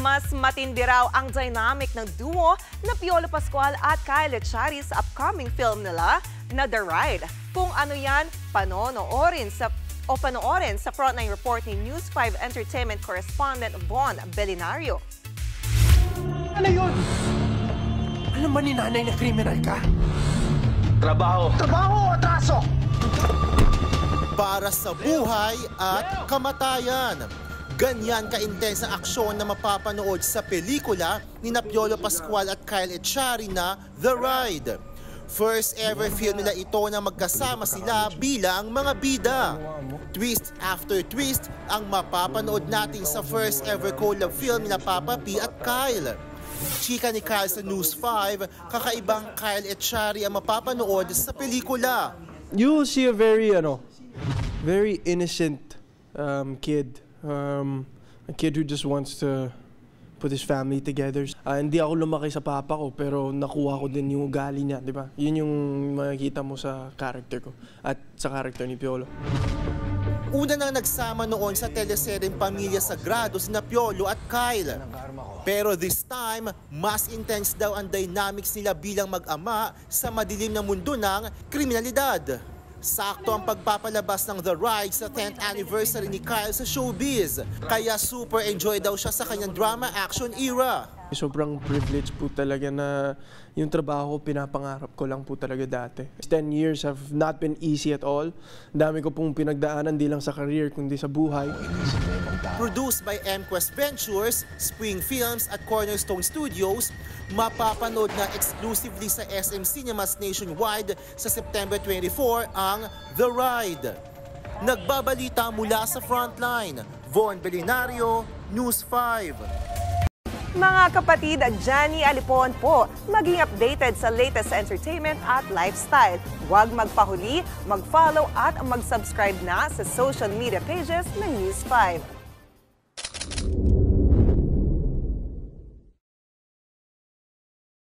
Mas matindi raw ang dynamic ng duo na Piolo Pascual at Kyle Echari sa upcoming film nila na The Ride. Kung ano yan, panoorin sa Frontline Report ni News 5 Entertainment Correspondent Von Belinario. Ano yun? Alam ba ni nanay na kriminal ka? Trabaho! Trabaho o atraso? Para sa buhay at kamatayan. Ganyan ka-intense ang aksyon na mapapanood sa pelikula ni Piolo Pascual at Kyle Echari na The Ride. First ever film nila ito na magkasama sila bilang mga bida. Twist after twist ang mapapanood natin sa first ever collab film ni Papa P at Kyle. Chika ni Kyle sa News 5, kakaibang Kyle Echari ang mapapanood sa pelikula. You will see a very innocent kid. A kid who just wants to put his family together. Hindi ako lumaki sa papa ko, pero nakuha ko din yung ugali niya, di ba? Yun yung makikita mo sa character ko at sa character ni Piolo. Una nang nagsama noon sa teleseryeng Pamilya Sagrado sina Piolo at Kyle. Pero this time, mas intense daw ang dynamics nila bilang mag-ama sa madilim na mundo ng kriminalidad. Sakto ang pagpapalabas ng The Ride sa 10th anniversary ni Kyle sa showbiz. Kaya super enjoy daw siya sa kanyang drama action era. Sobrang privilege po talaga na yung trabaho ko, pinapangarap ko lang po talaga dati. 10 years have not been easy at all. Dami ko pong pinagdaanan, di lang sa career, kundi sa buhay. Produced by MQuest Ventures, Spring Films at Cornerstone Studios, mapapanood na exclusively sa SM Cinemas nationwide sa September 24 ang The Ride. Nagbabalita mula sa Frontline, Von Belinario, News 5. Mga kapatid, Johnny Alipon po, maging updated sa latest entertainment at lifestyle. Huwag magpahuli, mag-follow at mag-subscribe na sa social media pages ng News 5.